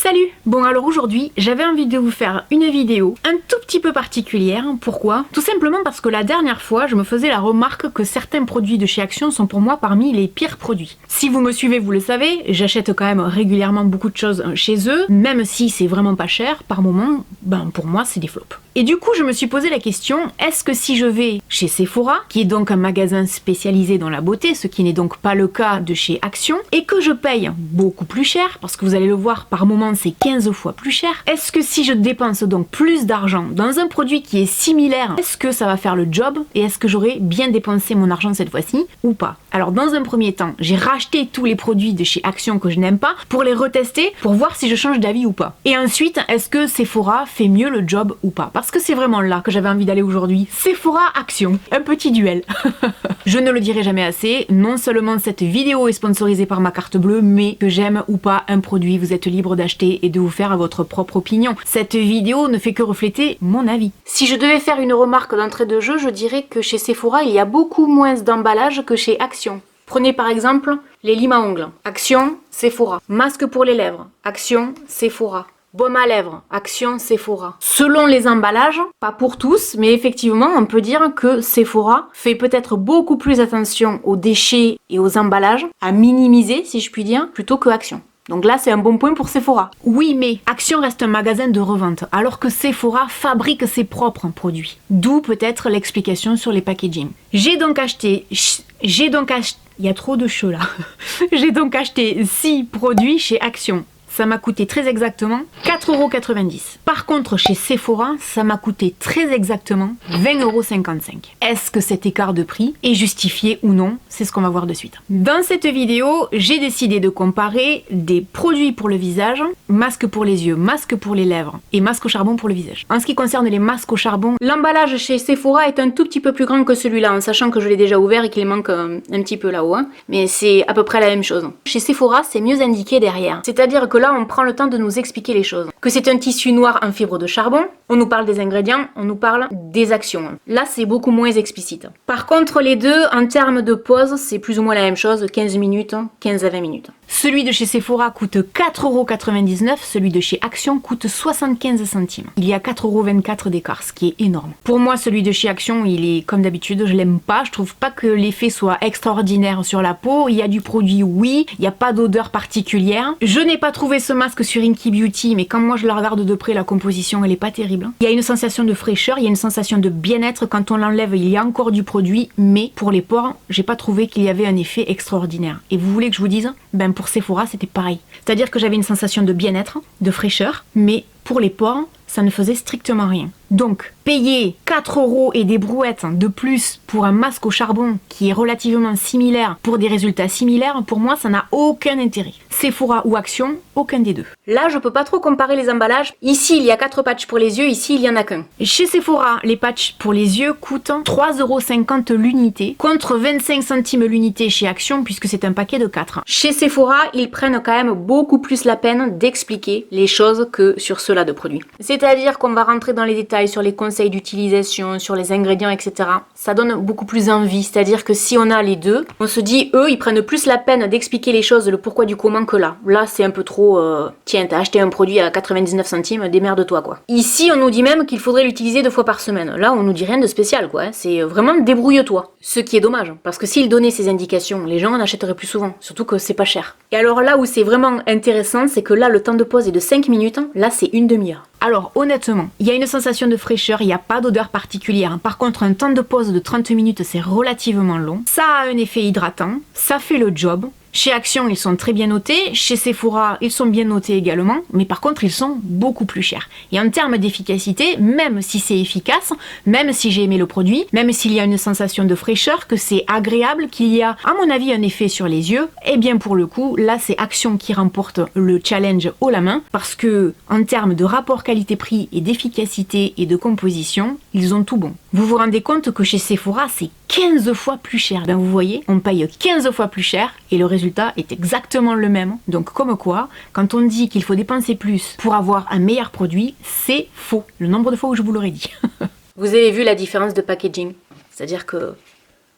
Salut! Bon alors aujourd'hui, j'avais envie de vous faire une vidéo un tout petit peu particulière. Pourquoi? Tout simplement parce que la dernière fois, je me faisais la remarque que certains produits de chez Action sont pour moi parmi les pires produits. Si vous me suivez, vous le savez, j'achète quand même régulièrement beaucoup de choses chez eux, même si c'est vraiment pas cher, par moment, pour moi c'est des flops. Et du coup, je me suis posé la question, est-ce que si je vais chez Sephora, qui est donc un magasin spécialisé dans la beauté, ce qui n'est donc pas le cas de chez Action, et que je paye beaucoup plus cher, parce que vous allez le voir, par moment c'est 15 fois plus cher, est-ce que si je dépense donc plus d'argent dans un produit qui est similaire, est-ce que ça va faire le job, et est-ce que j'aurai bien dépensé mon argent cette fois-ci, ou pas? Alors dans un premier temps, j'ai racheté tous les produits de chez Action que je n'aime pas, pour les retester, pour voir si je change d'avis ou pas. Et ensuite, est-ce que Sephora fait mieux le job ou pas? Parce que c'est vraiment là que j'avais envie d'aller aujourd'hui. Sephora Action, un petit duel. Je ne le dirai jamais assez, non seulement cette vidéo est sponsorisée par ma carte bleue, mais que j'aime ou pas un produit, vous êtes libre d'acheter et de vous faire votre propre opinion. Cette vidéo ne fait que refléter mon avis. Si je devais faire une remarque d'entrée de jeu, je dirais que chez Sephora, il y a beaucoup moins d'emballage que chez Action. Prenez par exemple les limes à ongles. Action, Sephora. Masque pour les lèvres. Action, Sephora. Baume à lèvres, Action, Sephora. Selon les emballages, pas pour tous, mais effectivement, on peut dire que Sephora fait peut-être beaucoup plus attention aux déchets et aux emballages, à minimiser, si je puis dire, plutôt que Action. Donc là, c'est un bon point pour Sephora. Oui, mais Action reste un magasin de revente, alors que Sephora fabrique ses propres produits. D'où peut-être l'explication sur les packaging. J'ai donc acheté... Il y a trop de cheveux là. J'ai donc acheté 6 produits chez Action. Ça m'a coûté très exactement 4,90 €. Par contre, chez Sephora, ça m'a coûté très exactement 20,55 €. Est-ce que cet écart de prix est justifié ou non? C'est ce qu'on va voir de suite. Dans cette vidéo, j'ai décidé de comparer des produits pour le visage, masque pour les yeux, masque pour les lèvres et masque au charbon pour le visage. En ce qui concerne les masques au charbon, l'emballage chez Sephora est un tout petit peu plus grand que celui-là, en sachant que je l'ai déjà ouvert et qu'il manque un petit peu là-haut. Mais c'est à peu près la même chose. Chez Sephora, c'est mieux indiqué derrière. C'est-à-dire que là, on prend le temps de nous expliquer les choses. Que c'est un tissu noir en fibre de charbon, on nous parle des ingrédients, on nous parle des actions. Là, c'est beaucoup moins explicite. Par contre, les deux, en termes de pause, c'est plus ou moins la même chose, 15 minutes, 15 à 20 minutes. Celui de chez Sephora coûte 4,99 €, celui de chez Action coûte 75 centimes. Il y a 4,24 € d'écart, ce qui est énorme. Pour moi, celui de chez Action, il est comme d'habitude, je l'aime pas, je trouve pas que l'effet soit extraordinaire sur la peau. Il y a du produit, oui, il n'y a pas d'odeur particulière. Je n'ai pas trouvé ce masque sur Inky Beauty, mais quand moi je la regarde de près, la composition elle est pas terrible. Il y a une sensation de fraîcheur, il y a une sensation de bien-être. Quand on l'enlève, il y a encore du produit, mais pour les pores, j'ai pas trouvé qu'il y avait un effet extraordinaire. Et vous voulez que je vous dise? Pour Sephora, c'était pareil. C'est-à-dire que j'avais une sensation de bien-être, de fraîcheur, mais pour les pores, ça ne faisait strictement rien. Donc, payer 4 € et des brouettes de plus pour un masque au charbon qui est relativement similaire pour des résultats similaires, pour moi, ça n'a aucun intérêt. Sephora ou Action, aucun des deux. Là, je peux pas trop comparer les emballages. Ici, il y a 4 patchs pour les yeux, ici, il y en a qu'un. Chez Sephora, les patchs pour les yeux coûtent 3,50 € l'unité, contre 25 centimes l'unité chez Action, puisque c'est un paquet de 4. Chez Sephora, ils prennent quand même beaucoup plus la peine d'expliquer les choses que sur ceux-là de produits. C'est-à-dire qu'on va rentrer dans les détails sur les conseils d'utilisation, sur les ingrédients, etc. Ça donne beaucoup plus envie, c'est-à-dire que si on a les deux, on se dit, eux, ils prennent plus la peine d'expliquer les choses, le pourquoi du comment que là. Là, c'est un peu trop, tiens, t'as acheté un produit à 99 centimes, démerde-toi, quoi. Ici, on nous dit même qu'il faudrait l'utiliser 2 fois par semaine. Là, on nous dit rien de spécial, quoi. C'est vraiment débrouille-toi. Ce qui est dommage, parce que s'ils donnaient ces indications, les gens en achèteraient plus souvent, surtout que c'est pas cher. Et alors là où c'est vraiment intéressant, c'est que là, le temps de pause est de 5 minutes, là, c'est une demi-heure. Alors honnêtement, il y a une sensation de fraîcheur, il n'y a pas d'odeur particulière. Par contre, un temps de pause de 30 minutes, c'est relativement long. Ça a un effet hydratant, ça fait le job. Chez Action, ils sont très bien notés. Chez Sephora, ils sont bien notés également. Mais par contre, ils sont beaucoup plus chers. Et en termes d'efficacité, même si c'est efficace, même si j'ai aimé le produit, même s'il y a une sensation de fraîcheur, que c'est agréable, qu'il y a, à mon avis, un effet sur les yeux, eh bien pour le coup, là, c'est Action qui remporte le challenge haut la main. Parce que, en termes de rapport qualité-prix et d'efficacité et de composition, ils ont tout bon. Vous vous rendez compte que chez Sephora, c'est 15 fois plus cher. Ben vous voyez, on paye 15 fois plus cher et le résultat est exactement le même. Donc comme quoi, quand on dit qu'il faut dépenser plus pour avoir un meilleur produit, c'est faux. Le nombre de fois où je vous l'aurais dit. Vous avez vu la différence de packaging. C'est-à-dire que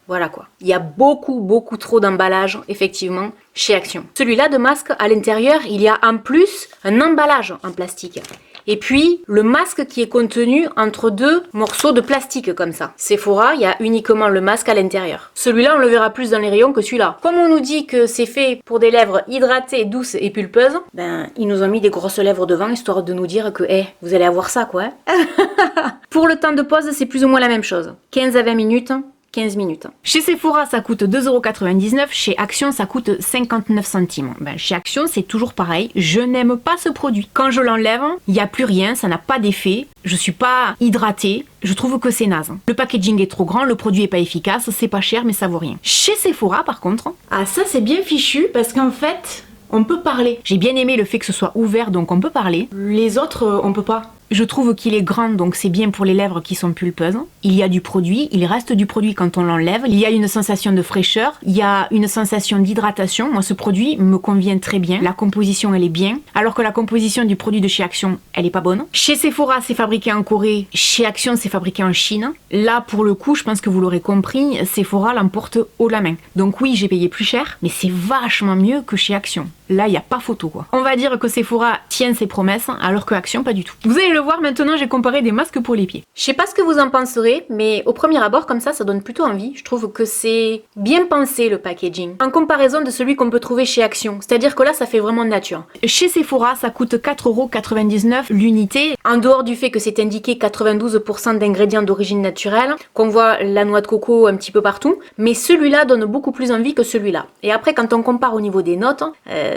Voilà quoi. Il y a beaucoup trop d'emballage, effectivement, chez Action. Celui-là de masque, à l'intérieur, il y a en plus un emballage en plastique. Et puis, le masque qui est contenu entre deux morceaux de plastique comme ça. Sephora, il y a uniquement le masque à l'intérieur. Celui-là, on le verra plus dans les rayons que celui-là. Comme on nous dit que c'est fait pour des lèvres hydratées, douces et pulpeuses, ben, ils nous ont mis des grosses lèvres devant, histoire de nous dire que, vous allez avoir ça, quoi. Pour le temps de pause, c'est plus ou moins la même chose. 15 à 20 minutes. 15 minutes. Chez Sephora, ça coûte 2,99 €. Chez Action, ça coûte 59 centimes. Ben, chez Action, c'est toujours pareil. Je n'aime pas ce produit. Quand je l'enlève, il n'y a plus rien, ça n'a pas d'effet. Je suis pas hydratée. Je trouve que c'est naze. Le packaging est trop grand, le produit est pas efficace, c'est pas cher, mais ça vaut rien. Chez Sephora, par contre, ça c'est bien fichu parce qu'en fait, on peut parler. J'ai bien aimé le fait que ce soit ouvert, donc on peut parler. Les autres, on peut pas. Je trouve qu'il est grand, donc c'est bien pour les lèvres qui sont pulpeuses. Il y a du produit, il reste du produit quand on l'enlève. Il y a une sensation de fraîcheur, il y a une sensation d'hydratation. Moi, ce produit me convient très bien. La composition, elle est bien, alors que la composition du produit de chez Action, elle est pas bonne. Chez Sephora, c'est fabriqué en Corée. Chez Action, c'est fabriqué en Chine. Là, pour le coup, je pense que vous l'aurez compris, Sephora l'emporte haut la main. Donc oui, j'ai payé plus cher, mais c'est vachement mieux que chez Action. Là, il n'y a pas photo, quoi. On va dire que Sephora tient ses promesses, alors que Action, pas du tout. Vous allez le voir maintenant, j'ai comparé des masques pour les pieds. Je sais pas ce que vous en penserez, mais au premier abord, comme ça donne plutôt envie. Je trouve que c'est bien pensé, le packaging, en comparaison de celui qu'on peut trouver chez Action. C'est-à-dire que là, ça fait vraiment nature. Chez Sephora, ça coûte 4,99 € l'unité. En dehors du fait que c'est indiqué 92% d'ingrédients d'origine naturelle, qu'on voit la noix de coco un petit peu partout, mais celui-là donne beaucoup plus envie que celui-là. Et après, quand on compare au niveau des notes,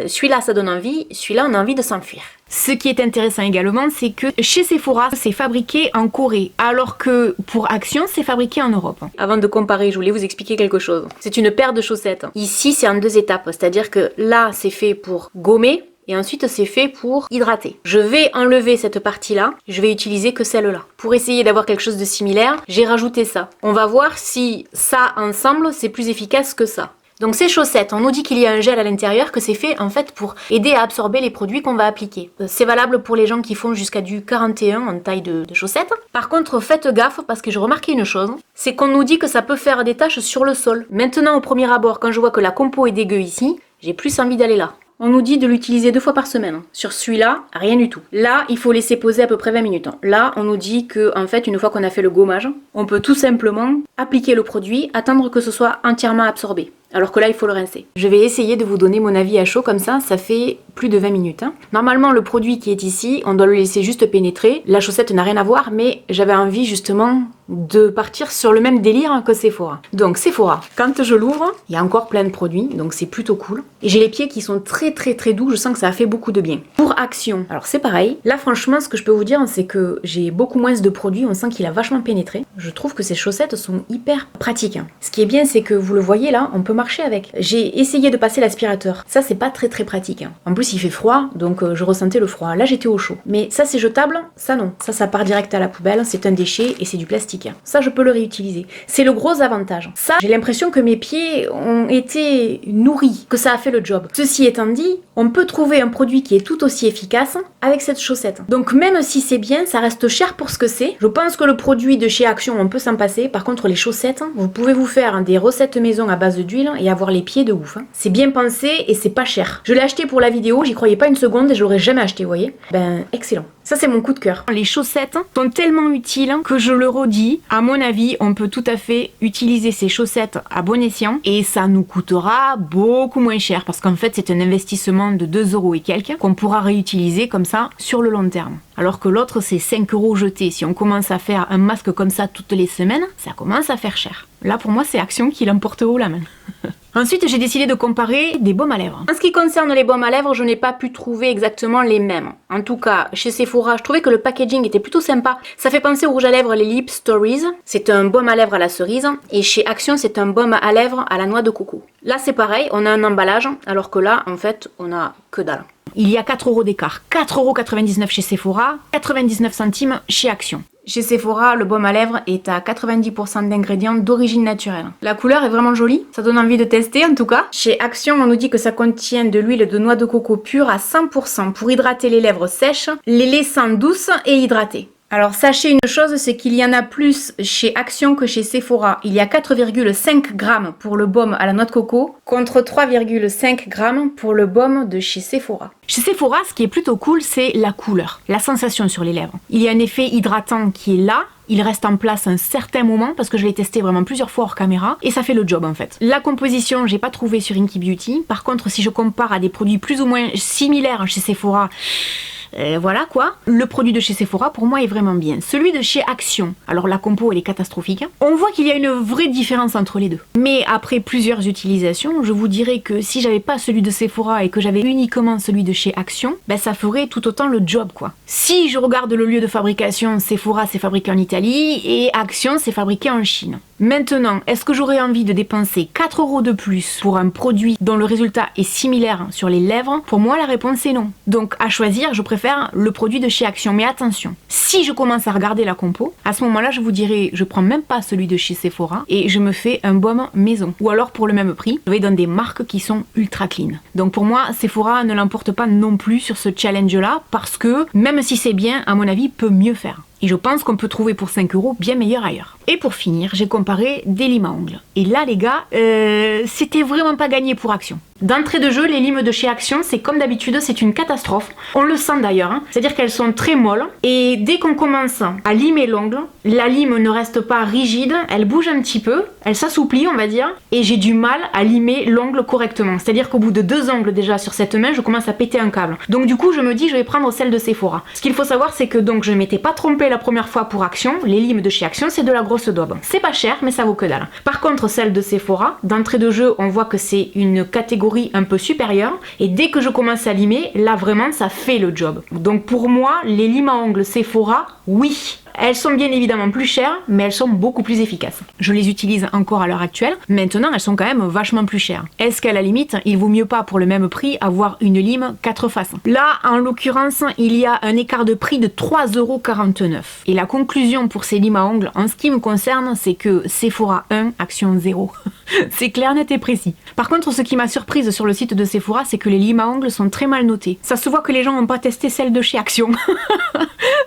celui-là, ça donne envie, celui-là, on a envie de s'enfuir. Ce qui est intéressant également, c'est que chez Sephora, c'est fabriqué en Corée, alors que pour Action, c'est fabriqué en Europe. Avant de comparer, je voulais vous expliquer quelque chose. C'est une paire de chaussettes. Ici, c'est en 2 étapes, c'est-à-dire que là, c'est fait pour gommer, et ensuite c'est fait pour hydrater. Je vais enlever cette partie-là, je vais utiliser que celle-là. Pour essayer d'avoir quelque chose de similaire, j'ai rajouté ça. On va voir si ça, ensemble, c'est plus efficace que ça. Donc ces chaussettes, on nous dit qu'il y a un gel à l'intérieur, que c'est fait en fait pour aider à absorber les produits qu'on va appliquer. C'est valable pour les gens qui font jusqu'à du 41 en taille de chaussettes. Par contre, faites gaffe parce que j'ai remarqué une chose, c'est qu'on nous dit que ça peut faire des taches sur le sol. Maintenant, au premier abord, quand je vois que la compo est dégueu ici, j'ai plus envie d'aller là. On nous dit de l'utiliser 2 fois par semaine. Sur celui-là, rien du tout. Là, il faut laisser poser à peu près 20 minutes. Là, on nous dit que, en fait, une fois qu'on a fait le gommage, on peut tout simplement appliquer le produit, attendre que ce soit entièrement absorbé. Alors que là, il faut le rincer. Je vais essayer de vous donner mon avis à chaud, comme ça fait plus de 20 minutes. Normalement, le produit qui est ici, on doit le laisser juste pénétrer. La chaussette n'a rien à voir, mais j'avais envie justement de partir sur le même délire que Sephora. Donc Sephora, quand je l'ouvre, il y a encore plein de produits, donc c'est plutôt cool. Et j'ai les pieds qui sont très doux, je sens que ça a fait beaucoup de bien. Pour Action, alors c'est pareil. Là, franchement, ce que je peux vous dire, c'est que j'ai beaucoup moins de produits, on sent qu'il a vachement pénétré. Je trouve que ces chaussettes sont hyper pratiques. Ce qui est bien, c'est que vous le voyez là, on peut marcher avec. J'ai essayé de passer l'aspirateur. Ça, c'est pas très pratique. En plus, il fait froid, donc je ressentais le froid. Là, j'étais au chaud. Mais ça, c'est jetable, ça non. Ça part direct à la poubelle, c'est un déchet et c'est du plastique. Ça, je peux le réutiliser. C'est le gros avantage. Ça, j'ai l'impression que mes pieds ont été nourris, que ça a fait le job. Ceci étant dit, on peut trouver un produit qui est tout aussi efficace avec cette chaussette. Donc même si c'est bien, ça reste cher pour ce que c'est. Je pense que le produit de chez Action, on peut s'en passer. Par contre, les chaussettes, vous pouvez vous faire des recettes maison à base d'huile et avoir les pieds de ouf. C'est bien pensé et c'est pas cher. Je l'ai acheté pour la vidéo, j'y croyais pas une seconde et je l'aurais jamais acheté, vous voyez. Ben, excellent. Ça, c'est mon coup de cœur. Les chaussettes sont tellement utiles que je le redis. À mon avis, on peut tout à fait utiliser ces chaussettes à bon escient et ça nous coûtera beaucoup moins cher parce qu'en fait, c'est un investissement de 2 € et quelques qu'on pourra réutiliser comme ça sur le long terme. Alors que l'autre, c'est 5 € jetés. Si on commence à faire un masque comme ça toutes les semaines, ça commence à faire cher. Là, pour moi, c'est Action qui l'emporte haut la main. Ensuite, j'ai décidé de comparer des baumes à lèvres. En ce qui concerne les baumes à lèvres, je n'ai pas pu trouver exactement les mêmes. En tout cas, chez Sephora, je trouvais que le packaging était plutôt sympa. Ça fait penser au rouge à lèvres les Lip Stories. C'est un baume à lèvres à la cerise. Et chez Action, c'est un baume à lèvres à la noix de coco. Là, c'est pareil, on a un emballage, alors que là, en fait, on a que dalle. Il y a 4 € d'écart. 4,99 € chez Sephora, 99 centimes chez Action. Chez Sephora, le baume à lèvres est à 90% d'ingrédients d'origine naturelle. La couleur est vraiment jolie, ça donne envie de tester en tout cas. Chez Action, on nous dit que ça contient de l'huile de noix de coco pure à 100% pour hydrater les lèvres sèches, les laissant douces et hydratées. Alors sachez une chose, c'est qu'il y en a plus chez Action que chez Sephora. Il y a 4,5 grammes pour le baume à la noix de coco contre 3,5 grammes pour le baume de chez Sephora. Chez Sephora, ce qui est plutôt cool, c'est la couleur, la sensation sur les lèvres. Il y a un effet hydratant qui est là. Il reste en place un certain moment parce que je l'ai testé vraiment plusieurs fois hors caméra et ça fait le job en fait. La composition, j'ai pas trouvé sur Inky Beauty. Par contre, si je compare à des produits plus ou moins similaires chez Sephora, voilà quoi. Le produit de chez Sephora pour moi est vraiment bien. Celui de chez Action, alors la compo elle est catastrophique. On voit qu'il y a une vraie différence entre les deux. Mais après plusieurs utilisations, je vous dirais que si j'avais pas celui de Sephora et que j'avais uniquement celui de chez Action, ben ça ferait tout autant le job quoi. Si je regarde le lieu de fabrication, Sephora c'est fabriqué en Italie et Action c'est fabriqué en Chine. Maintenant, est-ce que j'aurais envie de dépenser 4 € de plus pour un produit dont le résultat est similaire sur les lèvres? Pour moi la réponse est non. Donc à choisir, je préfère le produit de chez Action. Mais attention, si je commence à regarder la compo, à ce moment-là, je vous dirais, je prends même pas celui de chez Sephora et je me fais un baume maison. Ou alors pour le même prix, je vais dans des marques qui sont ultra clean. Donc pour moi, Sephora ne l'emporte pas non plus sur ce challenge-là parce que même si c'est bien, à mon avis, peut mieux faire. Et je pense qu'on peut trouver pour 5 € bien meilleur ailleurs. Et pour finir, j'ai comparé des limes à ongles. Et là, les gars, c'était vraiment pas gagné pour Action. D'entrée de jeu, les limes de chez Action, c'est comme d'habitude, c'est une catastrophe. On le sent d'ailleurs, hein. C'est-à-dire qu'elles sont très molles. Et dès qu'on commence à limer l'ongle, la lime ne reste pas rigide, elle bouge un petit peu, elle s'assouplit, on va dire. Et j'ai du mal à limer l'ongle correctement. C'est-à-dire qu'au bout de 2 ongles déjà sur cette main, je commence à péter un câble. Donc du coup, je me dis, je vais prendre celle de Sephora. Ce qu'il faut savoir, c'est que donc je ne m'étais pas trompée la première fois pour Action. Les limes de chez Action, c'est de la grosse daube. C'est pas cher, mais ça vaut que dalle. Par contre, celle de Sephora, d'entrée de jeu, on voit que c'est une catégorie un peu supérieure. Et dès que je commence à limer, là vraiment, ça fait le job. Donc pour moi, les limes à ongles Sephora, oui. Elles sont bien évidemment plus chères, mais elles sont beaucoup plus efficaces. Je les utilise encore à l'heure actuelle. Maintenant, elles sont quand même vachement plus chères. Est-ce qu'à la limite, il vaut mieux pas pour le même prix avoir une lime 4 faces? Là, en l'occurrence, il y a un écart de prix de 3,49 €. Et la conclusion pour ces limes à ongles, en ce qui me concerne, c'est que Sephora 1, Action 0. C'est clair, net et précis. Par contre, ce qui m'a surprise sur le site de Sephora, c'est que les limes à ongles sont très mal notées. Ça se voit que les gens n'ont pas testé celle de chez Action.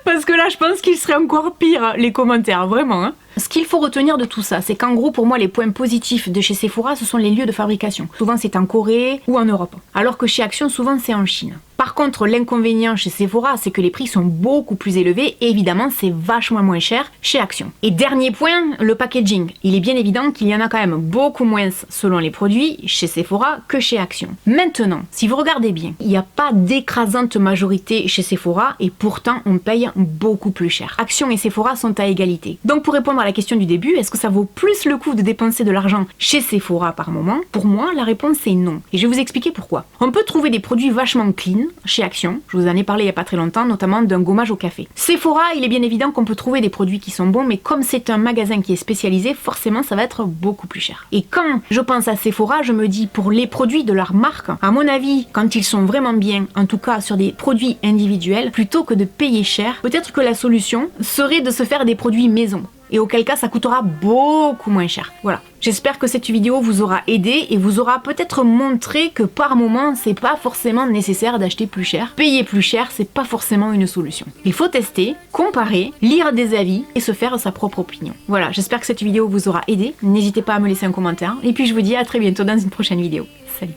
Parce que là, je pense qu'il serait encore pire, les commentaires, vraiment. Hein. Ce qu'il faut retenir de tout ça, c'est qu'en gros, pour moi, les points positifs de chez Sephora, ce sont les lieux de fabrication. Souvent, c'est en Corée ou en Europe. Alors que chez Action, souvent, c'est en Chine. Par contre, l'inconvénient chez Sephora, c'est que les prix sont beaucoup plus élevés et évidemment, c'est vachement moins cher chez Action. Et dernier point, le packaging. Il est bien évident qu'il y en a quand même beaucoup moins selon les produits chez Sephora que chez Action. Maintenant, si vous regardez bien, il n'y a pas d'écrasante majorité chez Sephora et pourtant, on paye beaucoup plus cher. Action et Sephora sont à égalité. Donc pour répondre à la question du début, est-ce que ça vaut plus le coup de dépenser de l'argent chez Sephora par moment? Pour moi, la réponse est non. Et je vais vous expliquer pourquoi. On peut trouver des produits vachement clean chez Action. Je vous en ai parlé il n'y a pas très longtemps, notamment d'un gommage au café. Sephora, il est bien évident qu'on peut trouver des produits qui sont bons, mais comme c'est un magasin qui est spécialisé, forcément ça va être beaucoup plus cher. Et quand je pense à Sephora, je me dis pour les produits de leur marque, à mon avis, quand ils sont vraiment bien, en tout cas sur des produits individuels, plutôt que de payer cher, peut-être que la solution serait de se faire des produits maison. Et auquel cas ça coûtera beaucoup moins cher. Voilà. J'espère que cette vidéo vous aura aidé et vous aura peut-être montré que par moment c'est pas forcément nécessaire d'acheter plus cher. Payer plus cher, c'est pas forcément une solution. Il faut tester, comparer, lire des avis et se faire sa propre opinion. Voilà, j'espère que cette vidéo vous aura aidé. N'hésitez pas à me laisser un commentaire. Et puis je vous dis à très bientôt dans une prochaine vidéo. Salut.